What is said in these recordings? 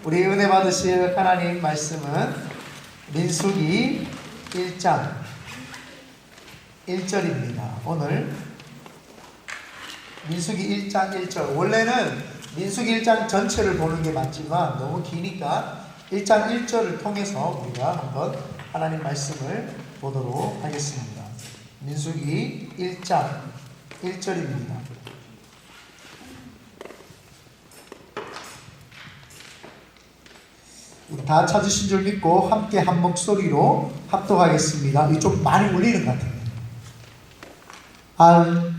우리 은혜 받으실 하나님 말씀은 민수기 1장 1절입니다. 오늘 민수기 1장 1절. 원래는 민수기 1장 전체를 보는 게 맞지만 너무 기니까 1장 1절을 통해서 우리가 한번 하나님 말씀을 보도록 하겠습니다. 민수기 1장 1절입니다. 다 찾으신 줄 믿고 함께 한 목소리로 합독하겠습니다. 이게 좀 많이 울리는 것 같아요.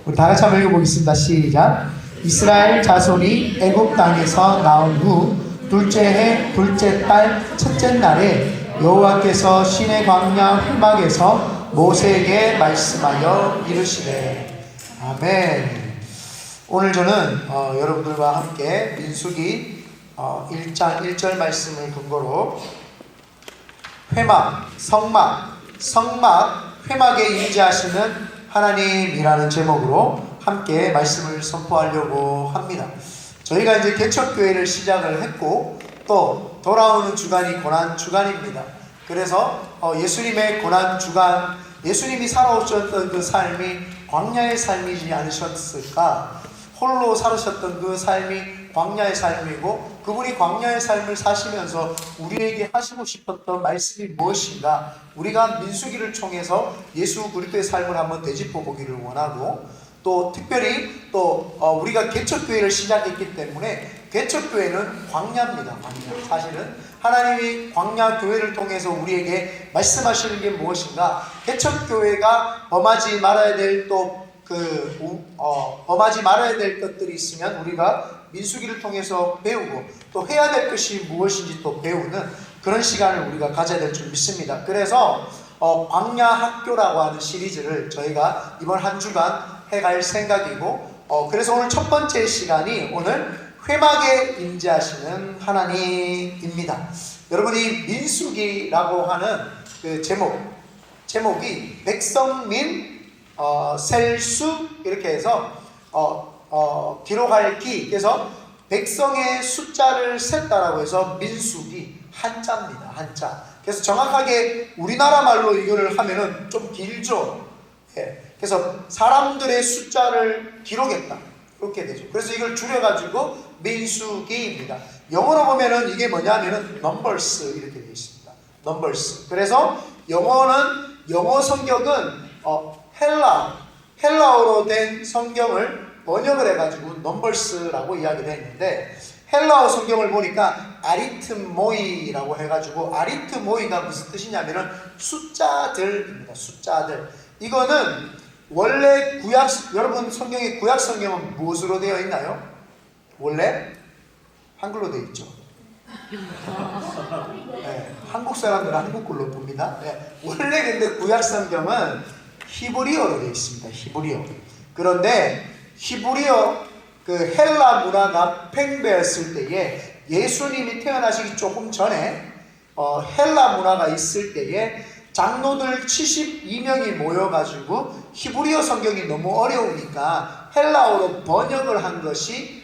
우리 다 같이 한번 읽어보겠습니다. 시작. 이스라엘 자손이 애굽 땅에서 나온 후 둘째 해 둘째 달 첫째 날에 여호와께서 시내 광야 회막에서 모세에게 말씀하여 이르시되. 아멘. 오늘 저는 여러분들과 함께 민수기 1장 1절 말씀을 근거로 회막, 성막, 회막에 임재하시는 하나님이라는 제목으로 함께 말씀을 선포하려고 합니다. 저희가 이제 개척교회를 시작을 했고 또 돌아오는 주간이 고난주간입니다. 그래서 예수님의 고난주간, 예수님이 살아오셨던 그 삶이 광야의 삶이지 않으셨을까? 홀로 살으셨던 그 삶이 광야의 삶이고 그분이 광야의 삶을 사시면서 우리에게 하시고 싶었던 말씀이 무엇인가, 우리가 민수기를 통해서 예수 그리스도의 삶을 한번 되짚어 보기를 원하고, 또 특별히 또 우리가 개척교회를 시작했기 때문에 개척교회는 광야입니다. 광야. 사실은 하나님이 광야교회를 통해서 우리에게 말씀하시는 게 무엇인가, 개척교회가 범하지 말아야 될 범하지 말아야 될 것들이 있으면 우리가 민수기를 통해서 배우고 또 해야 될 것이 무엇인지 또 배우는 그런 시간을 우리가 가져야 될 줄 믿습니다. 그래서 광야 학교라고 하는 시리즈를 저희가 이번 한 주간 해갈 생각이고, 그래서 오늘 첫 번째 시간이 오늘 회막에 임재하시는 하나님입니다. 여러분이 민수기라고 하는 그 제목이 백성민 셀수 이렇게 해서 기록할 기, 그래서 백성의 숫자를 셌다라고 해서 민수기, 한자입니다. 한자. 그래서 정확하게 우리나라 말로 이거를 하면은 좀 길죠. 예. 그래서 사람들의 숫자를 기록했다, 이렇게 되죠. 그래서 이걸 줄여가지고 민수기입니다. 영어로 보면은 이게 뭐냐면은 numbers 이렇게 되어 있습니다. numbers. 그래서 영어 성경은 헬라어로 된 성경을 번역을 해가지고 넘버스라고 이야기를 했는데, 헬라어 성경을 보니까 아리트모이라고 해가지고, 아리트모이가 무슨 뜻이냐면은 숫자들입니다. 숫자들. 이거는 원래 여러분 성경의 구약 성경은 무엇으로 되어 있나요? 원래 한글로 되어 있죠. 네, 한국 사람들은 한국 글로 봅니다. 네, 원래 근데 구약 성경은 히브리어로 되어 있습니다. 히브리어. 그런데 히브리어 그 헬라 문화가 팽배했을 때에, 예수님이 태어나시기 조금 전에 헬라 문화가 있을 때에 장로들 72명이 모여가지고 히브리어 성경이 너무 어려우니까 헬라어로 번역을 한 것이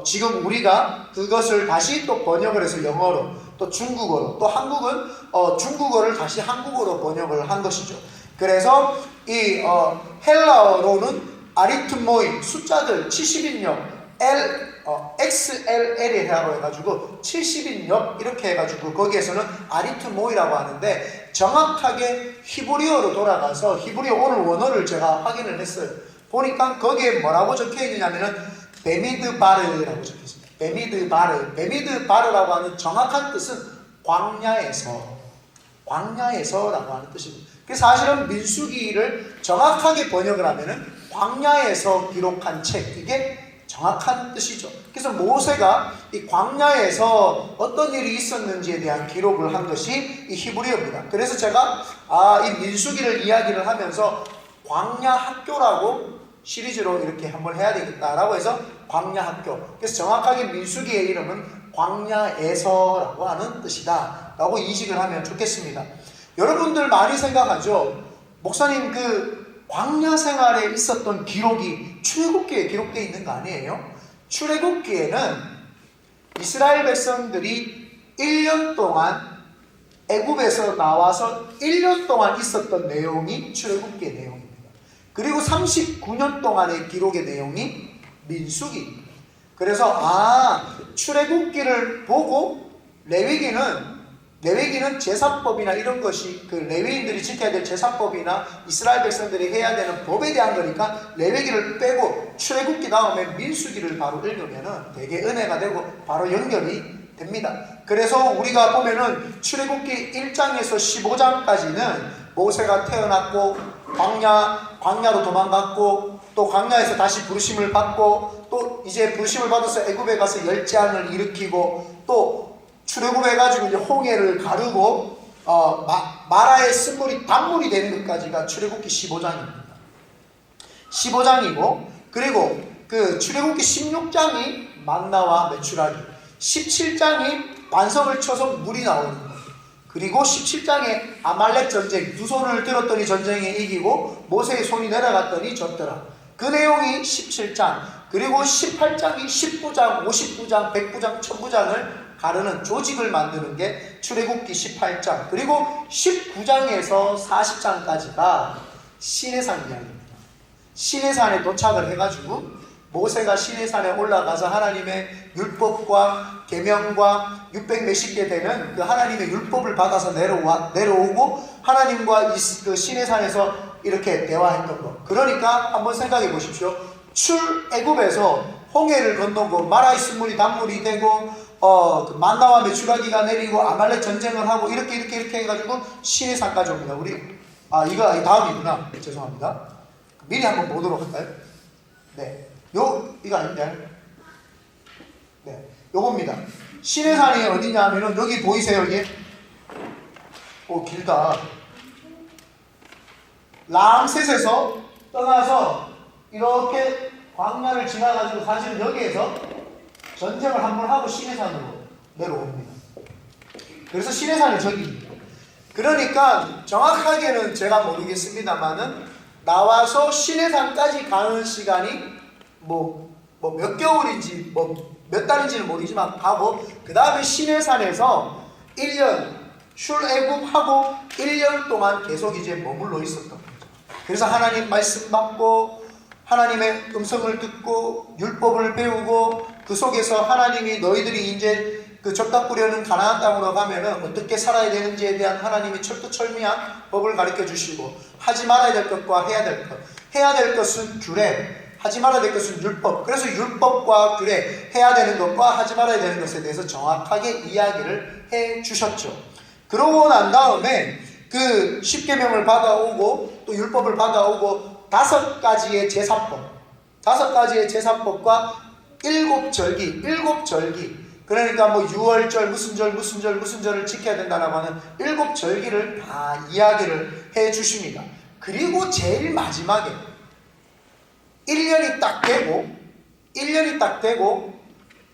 지금 우리가 그것을 다시 또 번역을 해서 영어로, 또 중국어로, 또 한국은 중국어를 다시 한국어로 번역을 한 것이죠. 그래서 이 헬라어로는 아리트모이, 숫자들 70인역, XLL이라고 해가지고 70인역 이렇게 해가지고 거기에서는 아리트모이라고 하는데, 정확하게 히브리어로 돌아가서 히브리어 오늘 원어를 제가 확인을 했어요. 보니까 거기에 뭐라고 적혀 있느냐면은 베미드바르라고 적혀 있습니다. 베미드바르라고 하는 정확한 뜻은 광야에서라고 하는 뜻입니다. 그래서 사실은 민수기를 정확하게 번역을 하면은 광야에서 기록한 책, 이게 정확한 뜻이죠. 그래서 모세가 이 광야에서 어떤 일이 있었는지에 대한 기록을 한 것이 이 히브리어입니다. 그래서 제가 이 민수기를 이야기를 하면서 광야 학교라고 시리즈로 이렇게 한번 해야 되겠다라고 해서 광야 학교. 그래서 정확하게 민수기의 이름은 광야에서라고 하는 뜻이다 라고 인식을 하면 좋겠습니다. 여러분들 많이 생각하죠. 목사님 그 광야 생활에 있었던 기록이 출애굽기에 기록되어 있는 거 아니에요? 출애굽기에는 이스라엘 백성들이 1년 동안 애굽에서 나와서 1년 동안 있었던 내용이 출애굽기의 내용입니다. 그리고 39년 동안의 기록의 내용이 민수기입니다. 그래서 출애굽기를 보고 레위기는 제사법이나 이런 것이 그 레위인들이 지켜야 될 제사법이나 이스라엘 백성들이 해야 되는 법에 대한 거니까 레위기를 빼고 출애굽기 다음에 민수기를 바로 읽으면은 되게 은혜가 되고 바로 연결이 됩니다. 그래서 우리가 보면은 출애굽기 1장에서 15장까지는 모세가 태어났고 광야로 도망갔고 또 광야에서 다시 부르심을 받고 또 이제 부르심을 받아서 애굽에 가서 열재앙을 일으키고 또 출애굽해가지고 이제 홍해를 가르고 마라의 쓴물이 단물이 되는 것까지가 출애굽기 15장입니다. 15장이고 그리고 그 출애굽기 16장이 만나와 메추라기, 17장이 반석을 쳐서 물이 나오는 것, 그리고 17장에 아말렉 전쟁, 두 손을 들었더니 전쟁에 이기고 모세의 손이 내려갔더니 졌더라. 그 내용이 17장, 그리고 18장이 19장, 59장, 100부장, 1000부장을 가르는 조직을 만드는 게 출애굽기 18장, 그리고 19장에서 40장까지가 시내산 이야기입니다. 시내산에 도착을 해가지고 모세가 시내산에 올라가서 하나님의 율법과 계명과 600 몇십 개 되는 그 하나님의 율법을 받아서 내려오고 하나님과 그 시내산에서 이렇게 대화했던 것. 그러니까 한번 생각해 보십시오. 출애굽에서 홍해를 건너고 마라의 쓴물이 단물이 되고 그 만나와 메추라기가 내리고 아말렉 전쟁을 하고 이렇게 해가지고 시내산까지 옵니다. 이거 다음이구나. 죄송합니다. 미리 한번 보도록 할까요? 네. 이거 아닌데. 네. 요겁니다. 시내산이 어디냐 하면은 여기 보이세요, 여기? 길다. 람셋에서 떠나서 이렇게 광야를 지나가지고 사실은 여기에서 전쟁을 한번 하고 시내산으로 내려옵니다. 그래서 시내산이 저기입니다. 그러니까 정확하게는 제가 모르겠습니다만은 나와서 시내산까지 가는 시간이 몇 개월인지 몇 달인지는 모르지만 가고 그 다음에 시내산에서 1년 출애굽하고 1년 동안 계속 이제 머물러 있었던 거죠. 그래서 하나님 말씀 받고 하나님의 음성을 듣고 율법을 배우고 그 속에서 하나님이 너희들이 이제 그 적답꾸려는 가나안 땅으로 가면은 어떻게 살아야 되는지에 대한 하나님이 철두철미한 법을 가르쳐 주시고 하지 말아야 될 것과 해야 될 것, 해야 될 것은 규례, 하지 말아야 될 것은 율법. 그래서 율법과 규례, 해야 되는 것과 하지 말아야 되는 것에 대해서 정확하게 이야기를 해 주셨죠. 그러고 난 다음에 그 십계명을 받아오고 또 율법을 받아오고 5가지의 제사법과 7절기 그러니까 유월절 무슨 절을 지켜야 된다라고 하는 7절기를 다 이야기를 해 주십니다. 그리고 제일 마지막에 1년이 딱 되고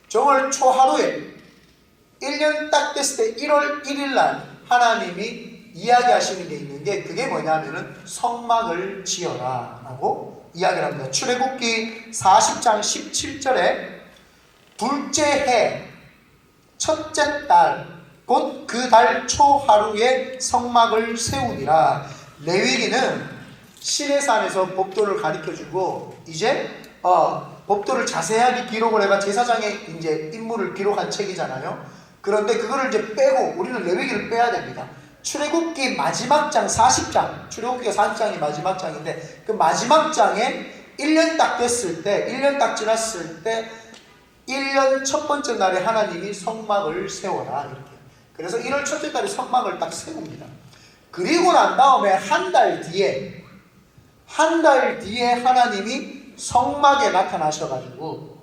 정월 초하루에 1년 딱 됐을 때 1월 1일 날 하나님이 이야기하시는 게 있는 게 그게 뭐냐면은 성막을 지어라 라고 이야기를 합니다. 출애굽기 40장 17절에 둘째 해 첫째 달 곧 그 달 초하루에 성막을 세우니라. 레위기는 시내산에서 법도를 가르쳐주고 이제 법도를 자세하게 기록을 해가 제사장의 이제 임무를 기록한 책이잖아요. 그런데 그거를 이제 빼고 우리는 레위기를 빼야 됩니다. 출애굽기 마지막 장 40장, 출애굽기가 40장이 마지막 장인데 그 마지막 장에 1년 딱 됐을 때, 1년 딱 지났을 때 1년 첫 번째 날에 하나님이 성막을 세워라 이렇게. 그래서 1월 첫째 달에 성막을 딱 세웁니다. 그리고 난 다음에 한 달 뒤에 하나님이 성막에 나타나셔가지고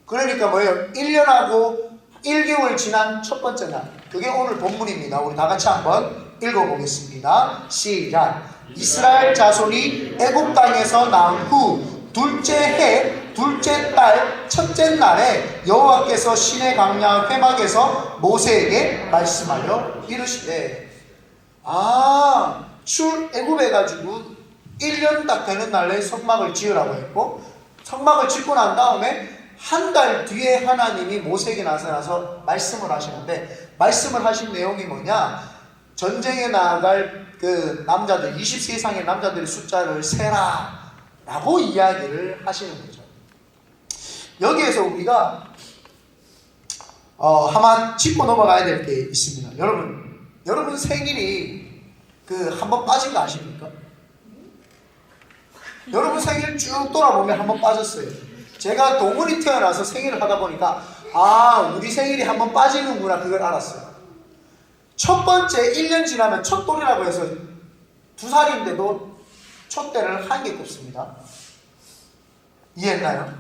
그러니까 뭐예요? 1년하고 1개월 지난 첫 번째 날, 그게 오늘 본문입니다. 우리 다 같이 한번 읽어보겠습니다. 시작. 이스라엘 자손이 애굽 땅에서 나온 후 둘째 해 둘째 달 첫째 날에 여호와께서 시내 광야 회막에서 모세에게 말씀하여 이르시되, 출애굽해 가지고 1년 딱 되는 날에 성막을 지으라고 했고 성막을 짓고 난 다음에 한 달 뒤에 하나님이 모세에게 나타나서 말씀을 하시는데, 말씀을 하신 내용이 뭐냐? 전쟁에 나갈 그 남자들, 20세 이상의 남자들의 숫자를 세라 라고 이야기를 하시는 거죠. 여기에서 우리가 한번 짚고 넘어가야 될 게 있습니다. 여러분 생일이 그 한번 빠진 거 아십니까? 여러분 생일 쭉 돌아보면 한번 빠졌어요. 제가 동물이 태어나서 생일을 하다 보니까 우리 생일이 한번 빠지는구나, 그걸 알았어요. 첫 번째 1년 지나면 첫돌이라고 해서 2살인데도 촛대를 한 개 꼽습니다. 이해했나요?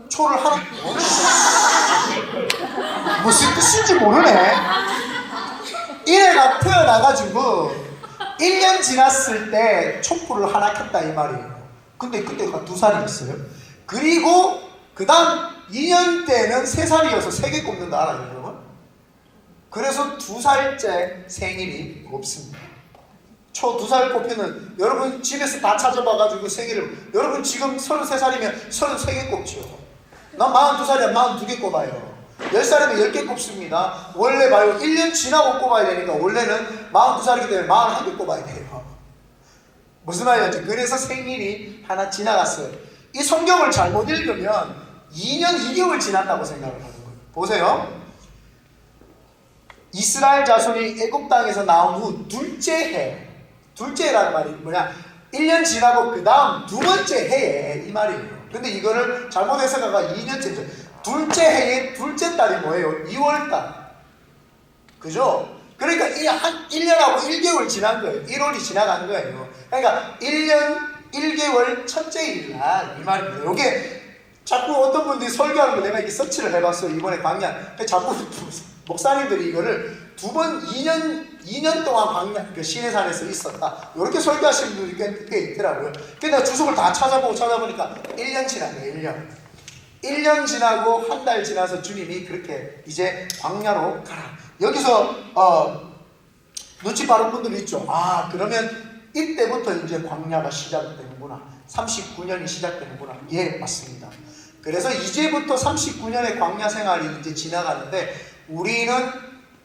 초를 하나 무슨 뜻인지 모르네. 이래가 태어나가지고 1년 지났을 때 촛불을 하나 켰다 이 말이에요. 근데 그때가 2살이었어요. 그리고 그 다음 2년 때는 3살이어서 3개 꼽는 거 알아요, 여러분? 그래서 2살째 생일이 없습니다. 초 2살 꼽히는, 여러분 집에서 다 찾아봐가지고 생일을, 여러분 지금 33살이면 33개 꼽죠. 난 42살이야 42개 꼽아요. 10살이면 10개 꼽습니다. 원래 봐요, 1년 지나고 꼽아야 되니까 원래는 42살이기 때문에 41개 꼽아야 돼요. 무슨 말이었지? 그래서 생일이 하나 지나갔어요. 이 성경을 잘못 읽으면 2년 2개월 지났다고 생각을 하는 거예요. 보세요. 이스라엘 자손이 애굽 땅에서 나온 후 둘째 해, 둘째라는 말이 뭐냐? 1년 지나고 그 다음 두 번째 해에 이 말이에요. 근데 이거를 잘못 해석하다가 2년째죠. 둘째 해의 둘째 달이 뭐예요? 2월달. 그죠? 그러니까 한 1년하고 1개월 지난 거예요. 1월이 지나간 거예요. 그러니까 1년 1개월 첫째 일날 이 말입니다. 이게 자꾸 어떤 분들이 설교하는 거 내가 이렇게 서치를 해봤어요. 이번에 강연. 자꾸 목사님들이 이거를 2년 동안 광야, 그 시내산에서 있었다, 이렇게 설교하시는 분들이 꽤 있더라고요. 근데 내가 주석을 다 찾아보니까 1년 지난 거예요. 1년 지나고 한 달 지나서 주님이 그렇게 이제 광야로 가라. 여기서 눈치 빠른 분들이 있죠. 그러면 이때부터 이제 광야가 시작되는구나. 39년이 시작되는구나. 예, 맞습니다. 그래서 이제부터 39년의 광야 생활이 이제 지나가는데, 우리는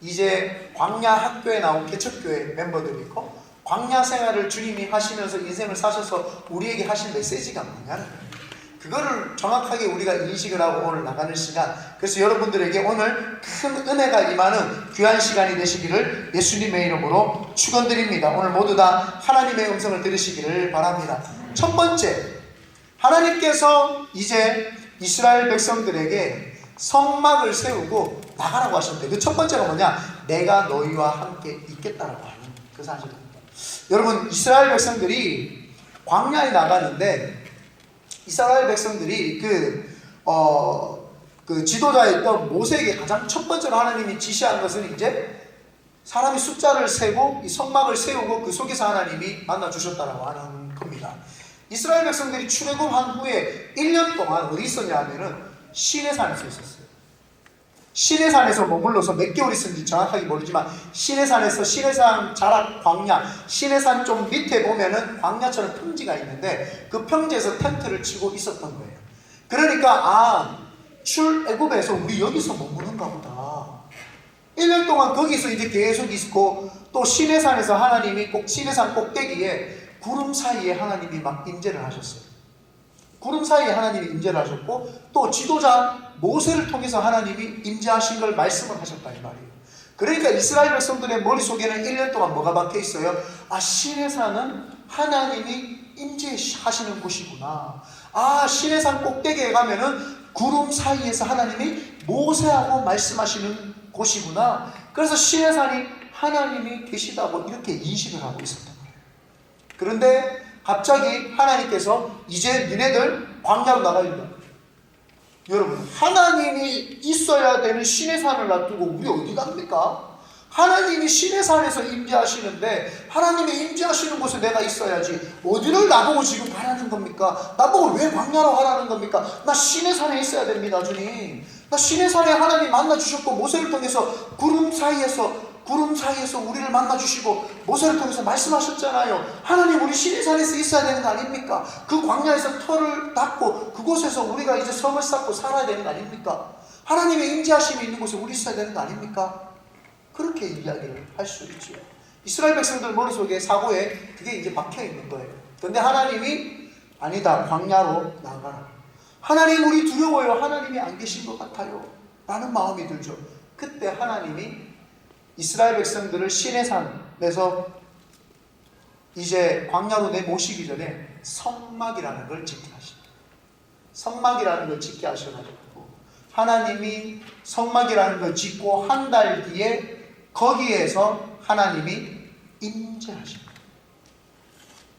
이제 광야 학교에 나온 개척교회 멤버들이 있고, 광야 생활을 주님이 하시면서 인생을 사셔서 우리에게 하신 메시지가 뭐냐는 거예요. 그거를 정확하게 우리가 인식을 하고 오늘 나가는 시간, 그래서 여러분들에게 오늘 큰 은혜가 임하는 귀한 시간이 되시기를 예수님의 이름으로 축원드립니다. 오늘 모두 다 하나님의 음성을 들으시기를 바랍니다. 첫 번째, 하나님께서 이제 이스라엘 백성들에게 성막을 세우고 나가라고 하셨는데, 그 첫 번째가 뭐냐? 내가 너희와 함께 있겠다라고 하는 그 사실입니다. 여러분, 이스라엘 백성들이 광야에 나가는데, 이스라엘 백성들이 그 지도자였던 모세에게 가장 첫 번째로 하나님이 지시한 것은 이제 사람이 숫자를 세고 이 성막을 세우고 그 속에서 하나님이 만나 주셨다라고 하는 겁니다. 이스라엘 백성들이 출애굽한 후에 1년 동안 어디 있었냐 하면은 시내산에서 있었어요. 시내산에서 머물러서 몇 개월 있었는지 정확하게 모르지만, 시내산에서, 시내산 자락 광야, 시내산 좀 밑에 보면은 광야처럼 평지가 있는데 그 평지에서 텐트를 치고 있었던 거예요. 그러니까 출애굽에서 우리 여기서 머무는가 보다. 1년 동안 거기서 이제 계속 있고, 또 시내산에서 하나님이 꼭 시내산 꼭대기에 구름 사이에 하나님이 막 임재를 하셨어요. 구름 사이에 하나님이 임재를 하셨고, 또 지도자 모세를 통해서 하나님이 임재하신 걸 말씀을 하셨다 이 말이에요. 그러니까 이스라엘 백성들의 머릿속에는 1년 동안 뭐가 박혀 있어요? 시내산은 하나님이 임재하시는 곳이구나. 시내산 꼭대기에 가면은 구름 사이에서 하나님이 모세하고 말씀하시는 곳이구나. 그래서 시내산이 하나님이 계시다고 이렇게 인식을 하고 있었던 거예요. 그런데 갑자기 하나님께서 이제 니네들 광야로 나가야 된다. 여러분, 하나님이 있어야 되는 시내산을 놔두고 우리 어디 갑니까? 하나님이 시내산에서 임재하시는데, 하나님이 임재하시는 곳에 내가 있어야지 어디를 나보고 지금 가라는 겁니까? 나보고 왜 광야로 가라는 겁니까? 나 시내산에 있어야 됩니다, 주님. 나 시내산에 하나님 만나 주셨고 모세를 통해서 구름 사이에서 구름 사이에서 우리를 만나주시고 모세를 통해서 말씀하셨잖아요. 하나님, 우리 시내산에서 있어야 되는 거 아닙니까? 그 광야에서 터를 닦고 그곳에서 우리가 이제 성을 쌓고 살아야 되는 거 아닙니까? 하나님의 임재하심이 있는 곳에 우리 있어야 되는 거 아닙니까? 그렇게 이야기를 할 수 있죠. 이스라엘 백성들 머릿속에 사고에 그게 이제 박혀 있는 거예요. 그런데 하나님이 아니다, 광야로 나가라. 하나님, 우리 두려워요. 하나님이 안 계신 것 같아요. 라는 마음이 들죠. 그때 하나님이 이스라엘 백성들을 시내산에서 이제 광야로 내모시기 전에 성막이라는 걸 짓게 하십니다. 성막이라는 걸 짓게 하셔가지고 하나님이 성막이라는 걸 짓고 한 달 뒤에 거기에서 하나님이 임재하십니다.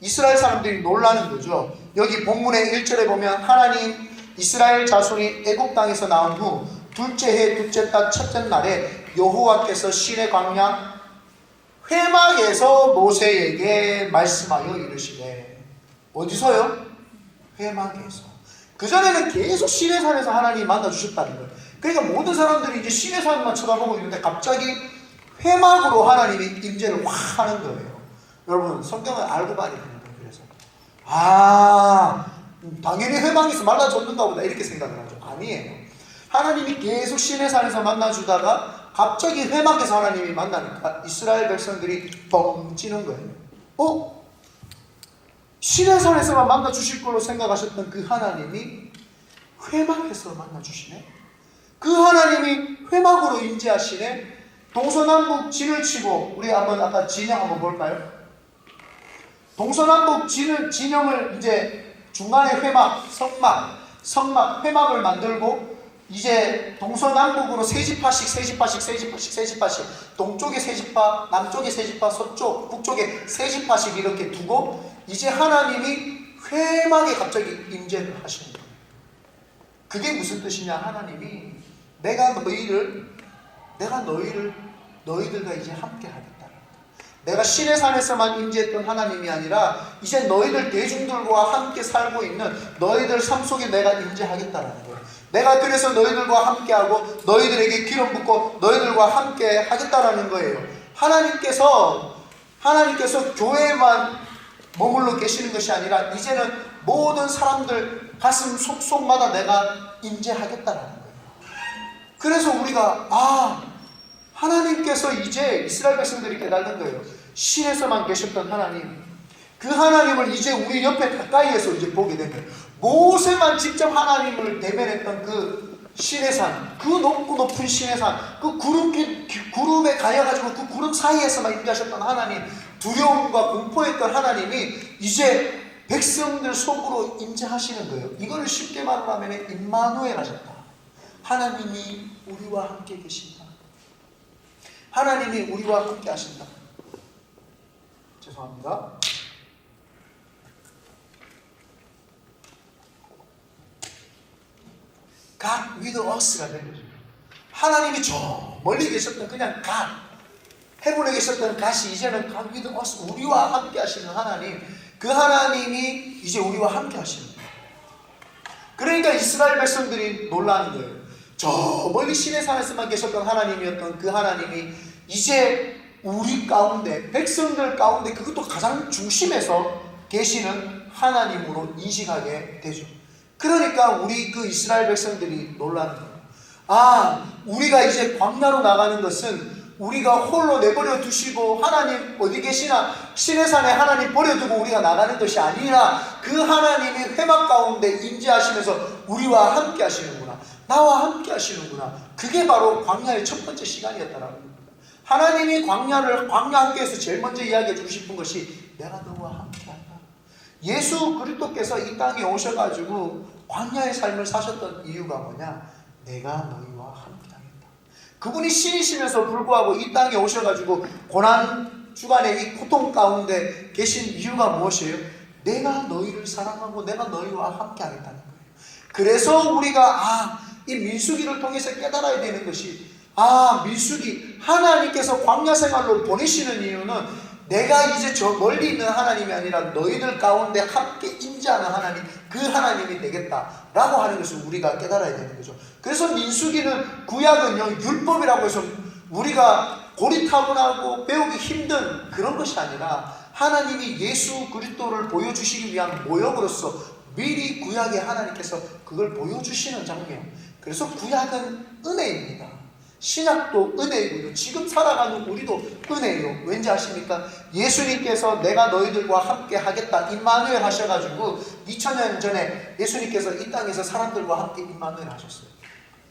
이스라엘 사람들이 놀라는 거죠. 여기 본문의 1절에 보면 하나님 이스라엘 자손이 애굽 땅에서 나온 후 둘째 해 둘째 달 첫째 날에 여호와께서 시내 광야 회막에서 모세에게 말씀하여 이르시되, 어디서요? 회막에서. 그전에는 계속 시내산에서 하나님이 만나주셨다는 거예요. 그러니까 모든 사람들이 이제 시내산만 쳐다보고 있는데 갑자기 회막으로 하나님이 임재를 확 하는 거예요. 여러분, 성경을 알고 봐야 됩니다. 그래서 당연히 회막에서 만나줬는가 보다 이렇게 생각을 하죠. 아니에요. 하나님이 계속 시내산에서 만나주다가 갑자기 회막에서 하나님이 만나니까 이스라엘 백성들이 뻥 찌는 거예요. 시내산에서만 만나주실 걸로 생각하셨던 그 하나님이 회막에서 만나주시네. 그 하나님이 회막으로 임재하시네. 동서남북 진을 치고, 우리 한번 아까 진영 한번 볼까요? 동서남북 진영을 이제 중간에 회막, 성막, 회막을 만들고 이제 동서남북으로 세지파씩 동쪽에 세지파, 남쪽에 세지파, 서쪽, 북쪽에 세지파씩 이렇게 두고 이제 하나님이 회막에 갑자기 임재를 하시는 거예요. 그게 무슨 뜻이냐? 하나님이 내가 너희들과 이제 함께 하겠다. 내가 시내산에서만 임재했던 하나님이 아니라 이제 너희들 대중들과 함께 살고 있는 너희들 삶 속에 내가 임재하겠다라는 거예요. 내가 그래서 너희들과 함께하고 너희들에게 기름 붓고 너희들과 함께 하겠다라는 거예요. 하나님께서 교회만 머물러 계시는 것이 아니라 이제는 모든 사람들 가슴 속속마다 내가 임재하겠다라는 거예요. 그래서 우리가 하나님께서 이제 이스라엘 백성들이 깨닫는 거예요. 신에서만 계셨던 하나님, 그 하나님을 이제 우리 옆에 가까이에서 이제 보게 된 거예요. 모세만 직접 하나님을 대면했던 그 시내산, 그 높은 시내산, 그 구름에 가여가지고 그 구름 사이에서만 임재하셨던 하나님, 두려움과 공포했던 하나님이 이제 백성들 속으로 임재하시는 거예요. 이거를 쉽게 말하면 임마누엘 하셨다. 하나님이 우리와 함께 계신다. 하나님이 우리와 함께 하신다. 죄송합니다. God with us가 된 거죠. 하나님이 저 멀리 계셨던 그냥 God, 해본에 계셨던 God이 이제는 God with us, 우리와 함께 하시는 하나님, 그 하나님이 이제 우리와 함께 하시는 거예요. 그러니까 이스라엘 백성들이 놀라는 거예요. 저 멀리 시내산에서만 계셨던 하나님이었던 그 하나님이 이제 우리 가운데, 백성들 가운데, 그것도 가장 중심에서 계시는 하나님으로 인식하게 되죠. 그러니까 우리 그 이스라엘 백성들이 놀라는 거예요. 우리가 이제 광야로 나가는 것은 우리가 홀로 내버려 두시고 하나님 어디 계시나, 시내산에 하나님 버려두고 우리가 나가는 것이 아니라 그 하나님이 회막 가운데 임재하시면서 우리와 함께 하시는구나, 나와 함께 하시는구나. 그게 바로 광야의 첫 번째 시간이었다라는 겁니다. 하나님이 광야 학교에서 제일 먼저 이야기해 주고 싶은 것이 내가 너와 함께 한다. 예수 그리스도께서 이 땅에 오셔가지고 광야의 삶을 사셨던 이유가 뭐냐? 내가 너희와 함께 하겠다. 그분이 신이시면서 불구하고 이 땅에 오셔가지고 고난 주간의 이 고통 가운데 계신 이유가 무엇이에요? 내가 너희를 사랑하고 내가 너희와 함께 하겠다는 거예요. 그래서 우리가 이 민수기를 통해서 깨달아야 되는 것이, 민수기, 하나님께서 광야 생활로 보내시는 이유는 내가 이제 저 멀리 있는 하나님이 아니라 너희들 가운데 함께 임재하는 하나님, 그 하나님이 되겠다라고 하는 것을 우리가 깨달아야 되는 거죠. 그래서 민수기는, 구약은요 율법이라고 해서 우리가 고리타분하고 배우기 힘든 그런 것이 아니라 하나님이 예수 그리스도를 보여주시기 위한 모형으로서 미리 구약의 하나님께서 그걸 보여주시는 장면. 그래서 구약은 은혜입니다. 신약도 은혜이고요. 지금 살아가는 우리도 은혜예요. 왠지 아십니까? 예수님께서 내가 너희들과 함께 하겠다 임마누엘 하셔가지고 2000년 전에 예수님께서 이 땅에서 사람들과 함께 임마누엘 하셨어요.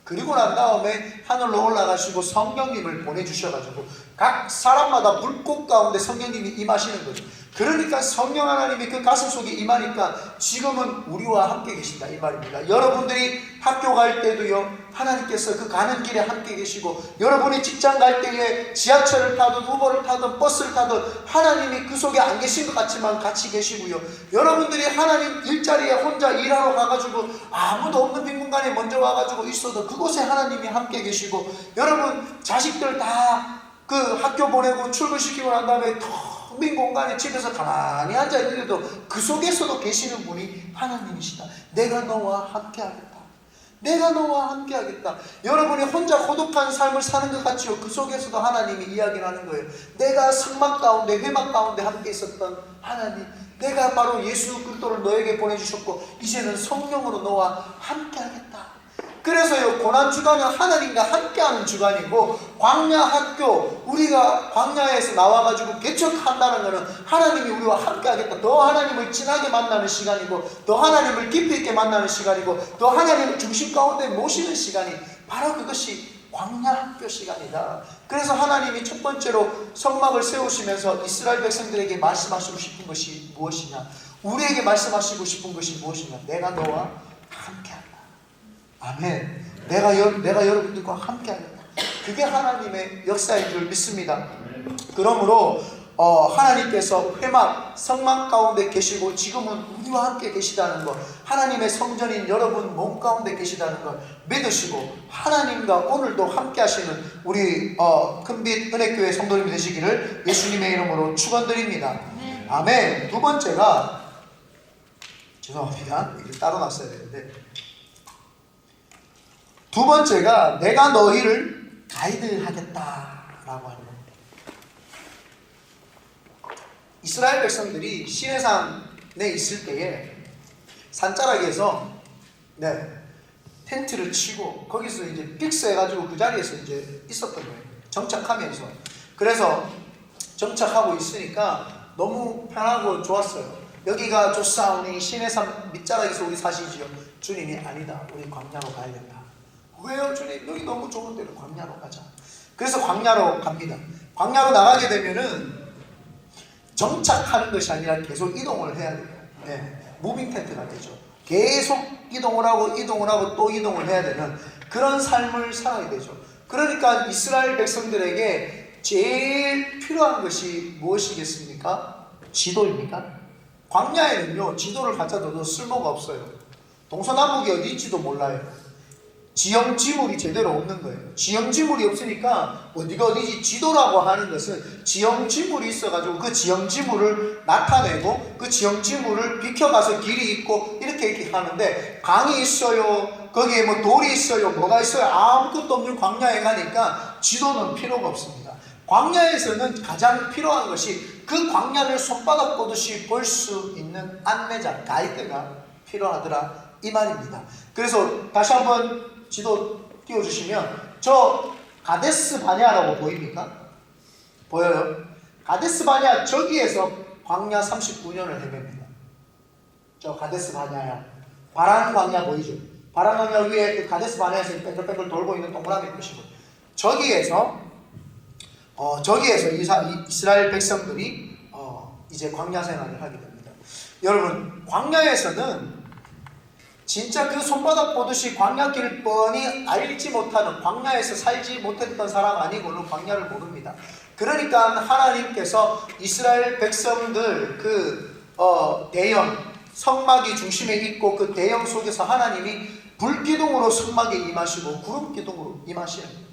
그리고 난 다음에 하늘로 올라가시고 성령님을 보내주셔가지고 각 사람마다 불꽃 가운데 성령님이 임하시는 거죠. 그러니까 성령 하나님이 그 가슴 속에 임하니까 지금은 우리와 함께 계신다 이 말입니다. 여러분들이 학교 갈 때도요, 하나님께서 그 가는 길에 함께 계시고, 여러분이 직장 갈 때에 지하철을 타든 우버를 타든 버스를 타든 하나님이 그 속에 안 계신 것 같지만 같이 계시고요, 여러분들이 하나님 일자리에 혼자 일하러 가가지고 아무도 없는 빈 공간에 먼저 와가지고 있어도 그곳에 하나님이 함께 계시고, 여러분 자식들 다 그 학교 보내고 출근시키고 난 다음에 텅 빈 공간에 집에서 가만히 앉아있는데도 그 속에서도 계시는 분이 하나님이시다. 내가 너와 함께 하겠다. 내가 너와 함께 하겠다. 여러분이 혼자 고독한 삶을 사는 것 같지요. 그 속에서도 하나님이 이야기를 하는 거예요. 내가 성막 가운데 회막 가운데 함께 있었던 하나님, 내가 바로 예수 그리스도를 너에게 보내주셨고 이제는 성령으로 너와 함께 하겠다. 그래서요, 고난주간은 하나님과 함께하는 주간이고, 광야학교, 우리가 광야에서 나와가지고 개척한다는 것은 하나님이 우리와 함께하겠다, 더 하나님을 진하게 만나는 시간이고, 더 하나님을 깊이 있게 만나는 시간이고, 더 하나님을 중심 가운데 모시는 시간이 바로 그것이 광야학교 시간이다. 그래서 하나님이 첫 번째로 성막을 세우시면서 이스라엘 백성들에게 말씀하시고 싶은 것이 무엇이냐, 우리에게 말씀하시고 싶은 것이 무엇이냐, 내가 너와 함께한다. 아멘. 내가 여러분들과 함께 하겠다. 그게 하나님의 역사인 줄 믿습니다. 그러므로 하나님께서 회막, 성막 가운데 계시고 지금은 우리와 함께 계시다는 것, 하나님의 성전인 여러분 몸 가운데 계시다는 것 믿으시고 하나님과 오늘도 함께 하시는 우리 큰빛 은혜교회 성도님이 되시기를 예수님의 이름으로 축원드립니다. 아멘. 두 번째가, 죄송합니다, 이게 따로 놨어야 되는데, 두 번째가 내가 너희를 가이드하겠다라고 하는 겁니다. 이스라엘 백성들이 시내산에 있을 때에 산자락에서 텐트를 치고 거기서 이제 픽스해가지고 그 자리에서 이제 있었던 거예요. 정착하면서. 그래서 정착하고 있으니까 너무 편하고 좋았어요. 여기가 좋사오니 시내산 밑자락에서 우리 사시지요. 주님이 아니다, 우리 광야로 가야겠다. 왜요 주님? 여기 너무 좋은데 광야로 가자. 그래서 광야로 갑니다. 광야로 나가게 되면은 정착하는 것이 아니라 계속 이동을 해야 돼요. 무빙 텐트가 되죠. 계속 이동을 하고 또 이동을 해야 되는 그런 삶을 살아야 되죠. 그러니까 이스라엘 백성들에게 제일 필요한 것이 무엇이겠습니까? 지도입니까? 광야에는요, 지도를 갖다 둬도 쓸모가 없어요. 동서남북이 어디 있지도 몰라요. 지형지물이 제대로 없는 거예요. 지형지물이 없으니까 어디가 어디지, 지도라고 하는 것은 지형지물이 있어가지고 그 지형지물을 나타내고 그 지형지물을 비켜가서 길이 있고 이렇게 하는데, 강이 있어요, 거기에 뭐 돌이 있어요, 뭐가 있어요, 아무것도 없는 광야에 가니까 지도는 필요가 없습니다. 광야에서는 가장 필요한 것이 그 광야를 손바닥 보듯이 볼 수 있는 안내자, 가이드가 필요하더라 이 말입니다. 그래서 다시 한번 지도 띄워주시면, 저 가데스 바네아라고 보입니까? 보여요? 가데스 바네아, 저기에서 광야 39년을 헤맵니다. 저 가데스 바네아야. 바란 광야 보이죠? 바란 광야 위에 그 가데스 바네아에서 뺑글뺑글 돌고 있는 동그라미 보시고, 저기에서 이스라엘 백성들이 이제 광야 생활을 하게 됩니다. 여러분, 광야에서는 진짜 그 손바닥 보듯이 광야길을 뻔히 알지 못하는, 광야에서 살지 못했던 사람 아니고는 광야를 모릅니다. 그러니까 하나님께서 이스라엘 백성들 대형 성막이 중심에 있고 그 대형 속에서 하나님이 불기둥으로 성막에 임하시고 구름기둥으로 임하시는 거예요.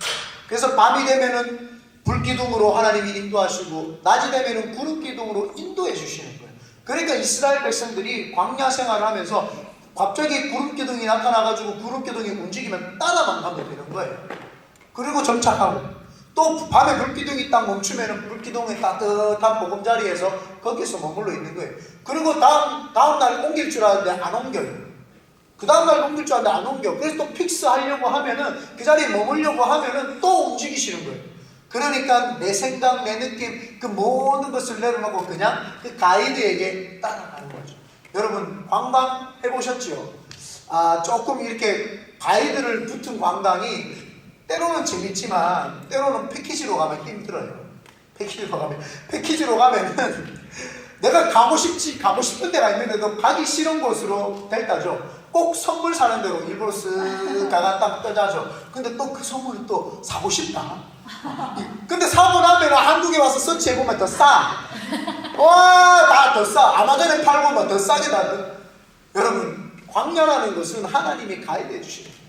그래서 밤이 되면은 불기둥으로 하나님이 인도하시고 낮이 되면은 구름기둥으로 인도해 주시는 거예요. 그러니까 이스라엘 백성들이 광야 생활을 하면서 갑자기 구름기둥이 나타나가지고 구름기둥이 움직이면 따라만 가면 되는 거예요. 그리고 정착하고, 또 밤에 불기둥이 딱 멈추면은 불기둥의 따뜻한 보금자리에서 거기서 머물러 있는 거예요. 그리고 다음날 옮길 줄 알았는데 안 옮겨요. 그 다음날 옮길 줄 알았는데 안 옮겨. 그래서 또 픽스 하려고 하면은 그 자리에 머물려고 하면은 또 움직이시는 거예요. 그러니까 내 생각, 내 느낌, 그 모든 것을 내려놓고 그냥 그 가이드에게 따라가는 거죠. 여러분 관광 해보셨죠? 조금 이렇게 가이드를 붙은 관광이 때로는 재밌지만 때로는 패키지로 가면 힘들어요. 패키지로 가면은 내가 가고 싶은 데가 있는데도 가기 싫은 곳으로 데려다줘. 꼭 선물 사는 데로 일부러 쓱 가갔다 떠자죠. 근데 또 그 선물을 또 사고 싶다. 근데 사고 나면 한국에 와서 서치해보면 더 싸. 와, 다 더 싸. 아마존에 팔고 더 싸게 다. 여러분, 광야라는 것은 하나님이 가이드해 주시는 거예요.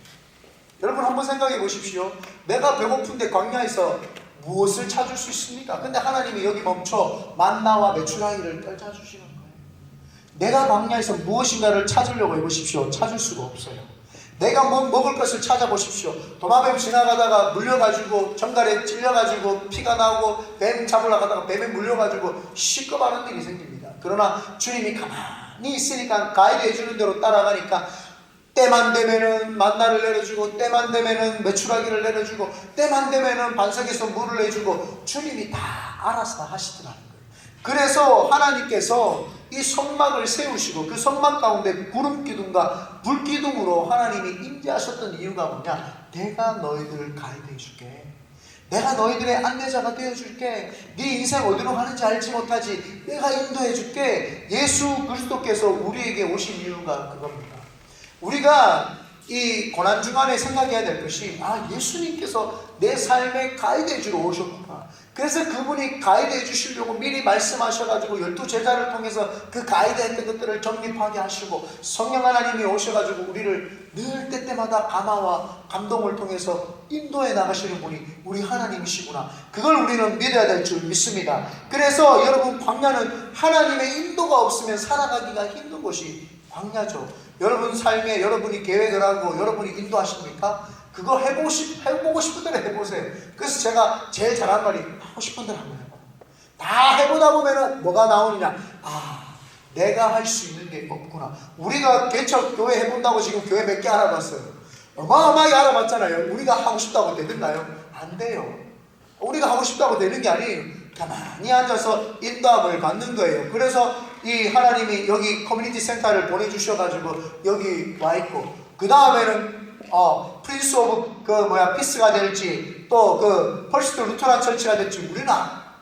여러분 한번 생각해 보십시오. 내가 배고픈데 광야에서 무엇을 찾을 수 있습니까? 근데 하나님이 여기 멈춰 만나와 메추라기를 떨쳐 주시는 거예요. 내가 광야에서 무엇인가를 찾으려고 해보십시오. 찾을 수가 없어요. 내가 먹을 것을 찾아보십시오. 도마뱀 지나가다가 물려가지고 정갈에 찔려가지고 피가 나오고 뱀 잡으러 가다가 뱀에 물려가지고 시급하는 일이 생깁니다. 그러나 주님이 가만히 있으니까 가이드 해주는 대로 따라가니까 때만 되면은 만나를 내려주고 때만 되면은 메추라기를 내려주고 때만 되면은 반석에서 물을 내주고 주님이 다 알아서 하시더라는 거예요. 그래서 하나님께서 이 성막을 세우시고 그 성막 가운데 구름기둥과 불기둥으로 하나님이 임재하셨던 이유가 뭐냐? 내가 너희들을 가이드해 줄게. 내가 너희들의 안내자가 되어줄게. 네 인생 어디로 가는지 알지 못하지. 내가 인도해 줄게. 예수 그리스도께서 우리에게 오신 이유가 그겁니다. 우리가 이 고난중간에 생각해야 될 것이 예수님께서 내 삶에 가이드해 주러 오셨구나. 그래서 그분이 가이드해 주시려고 미리 말씀하셔가지고 12제자를 통해서 그 가이드했던 것들을 정립하게 하시고 성령 하나님이 오셔가지고 우리를 늘 때때마다 감화와 감동을 통해서 인도해 나가시는 분이 우리 하나님이시구나. 그걸 우리는 믿어야 될 줄 믿습니다. 그래서 여러분 광야는 하나님의 인도가 없으면 살아가기가 힘든 곳이 광야죠. 여러분 삶에 여러분이 계획을 하고 여러분이 인도하십니까? 그거 해보고 싶은 대로 해보세요. 그래서 제가 제일 잘하는 말이 하고 싶은 대로 한번 해봐. 다 해보다 보면은 뭐가 나오느냐? 내가 할 수 있는 게 없구나. 우리가 개척교회 해본다고 지금 교회 몇 개 알아봤어요. 어마어마하게 알아봤잖아요. 우리가 하고 싶다고 되는가요? 안 돼요. 우리가 하고 싶다고 되는 게 아니에요. 가만히 앉아서 인도함을 받는 거예요. 그래서 이 하나님이 여기 커뮤니티 센터를 보내주셔가지고 여기 와있고 그 다음에는 프린스 오브 피스가 될지 또 그 펄스트 루터란 처치가 될지 우리는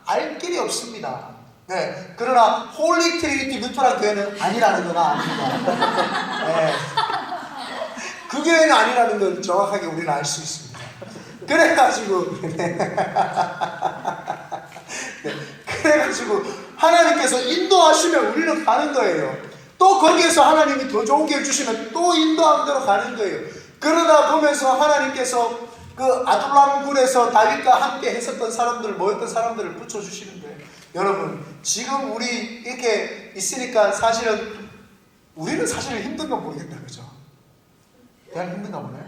알 길이 없습니다. 네, 그러나 홀리 트리니티 루터란 교회는 아니라는 건 압니다. 네. 그 교회는 아니라는 건 정확하게 우리는 알 수 있습니다. 그래가지고 하나님께서 인도하시면 우리는 가는 거예요. 또 거기에서 하나님이 더 좋은 길 주시면 또 인도하는 대로 가는 거예요. 그러다 보면서 하나님께서 그 아둘람 굴에서 다윗과 함께 했었던 사람들, 모였던 사람들을 붙여주시는 거예요. 여러분, 지금 우리 이렇게 있으니까 사실은 우리는 사실 힘든 건 모르겠다, 그죠? 대학 힘든가 보네.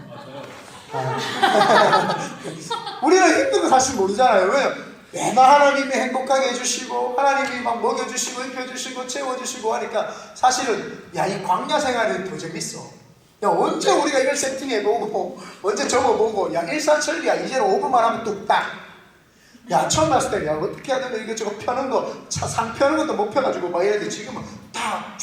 우리는 힘든 거 사실 모르잖아요. 왜요? 매번 하나님이 행복하게 해주시고 하나님이 막 먹여주시고 입혀주시고 채워주시고 하니까 사실은 이 광야 생활이 더 재밌어. 언제 우리가 이걸 세팅해보고 언제 적어보고 일사천리야. 이제는 5분만 하면 뚝딱. 처음 봤을 때 어떻게 해야 되나 이것저것 펴는 거 상 펴는 것도 못 펴가지고 막 이랬는데 지금은 탁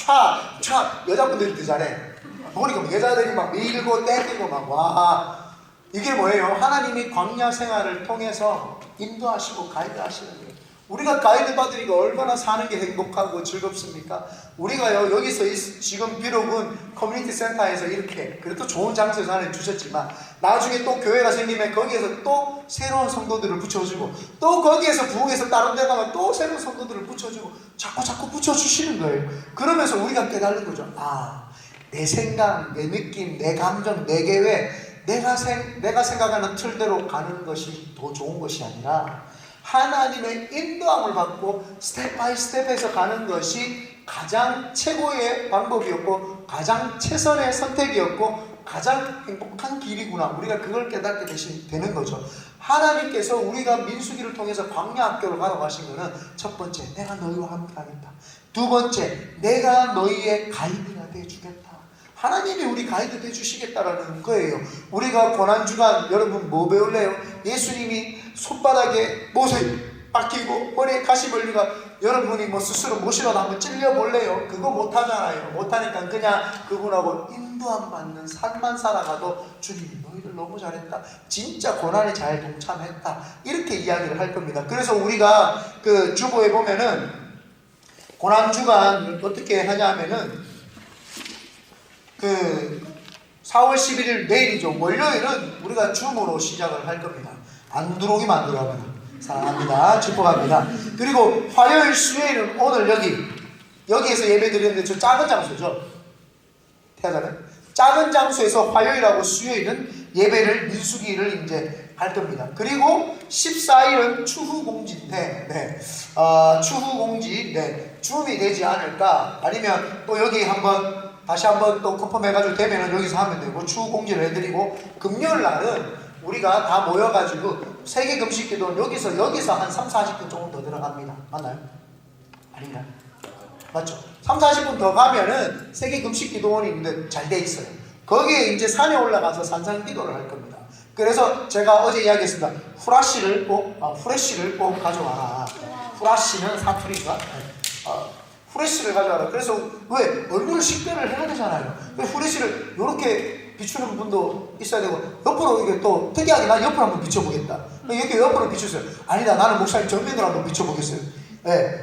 여자분들이 더 잘해. 보니까 여자들이 막 밀고 땡기고 막 이게 뭐예요? 하나님이 광야 생활을 통해서 인도하시고 가이드하시는 거예요. 우리가 가이드 받으니까 얼마나 사는 게 행복하고 즐겁습니까? 우리가 여기서 지금 비록은 커뮤니티 센터에서 이렇게 그래도 좋은 장소에서 하나님 주셨지만 나중에 또 교회가 생기면 거기에서 또 새로운 성도들을 붙여주고 또 거기에서 부흥해서 다른 데 가면 또 새로운 성도들을 붙여주고 자꾸 붙여주시는 거예요. 그러면서 우리가 깨달는 거죠. 내 생각, 내 느낌, 내 감정, 내 계획 내가 생각하는 틀대로 가는 것이 더 좋은 것이 아니라 하나님의 인도함을 받고 스텝 바이 스텝에서 가는 것이 가장 최고의 방법이었고 가장 최선의 선택이었고 가장 행복한 길이구나. 우리가 그걸 깨닫게 되는 거죠. 하나님께서 우리가 민수기를 통해서 광야 학교를 가라고 하신 것은 첫 번째, 내가 너희와 함께 하겠다. 두 번째, 내가 너희의 가이드가 되어주겠다. 하나님이 우리 가이드 되어주시겠다라는 거예요. 우리가 고난주간 여러분 뭐 배울래요? 예수님이 손바닥에 못을 박히고 머리에 가시 벌리가 여러분이 뭐 스스로 못이라도 한번 찔려볼래요? 그거 못하잖아요. 못하니까 그냥 그분하고 인도함 받는 삶만 살아가도 주님이 너희들 너무 잘했다. 진짜 고난에 잘 동참했다. 이렇게 이야기를 할 겁니다. 그래서 우리가 그 주보에 보면은 고난주간 어떻게 하냐면은 그 4월 11일 내일이죠. 월요일은 우리가 줌으로 시작을 할 겁니다. 안 들어오게 만들어갑니다. 사랑합니다. 축복합니다. 그리고 화요일, 수요일은 오늘 여기에서 예배 드리는데 저 작은 장소죠. 태하자면 작은 장소에서 화요일하고 수요일은 예배를 민수기를 이제 할 겁니다. 그리고 14일은 추후공지인데 추후공지 줌이 되지 않을까. 아니면 또 여기 다시 한번 또 컨펌해가지고 되면은 여기서 하면 되고 추후공지를 해드리고 금요일 날은 우리가 다 모여가지고 세계 금식 기도는 여기서 한 3, 40분 조금 더 들어갑니다. 맞나요? 아닌가요? 맞죠? 3, 40분 더 가면은 세계 금식 기도원이 있는데 잘 돼 있어요. 거기에 이제 산에 올라가서 산상 기도를 할 겁니다. 그래서 제가 어제 이야기했습니다. 후레쉬를 꼭 가져와라. 후레쉬는 사투리인가? 후레쉬를 가져와라. 그래서 왜? 얼굴 식별을 해야 되잖아요. 후레쉬를 이렇게 비추는 분도 있어야 되고 옆으로 이게 또 특이하게 난 옆으로 한번 비춰보겠다. 이렇게 옆으로 비추세요. 아니다, 나는 목사님 정면으로 한번 비춰보겠어요.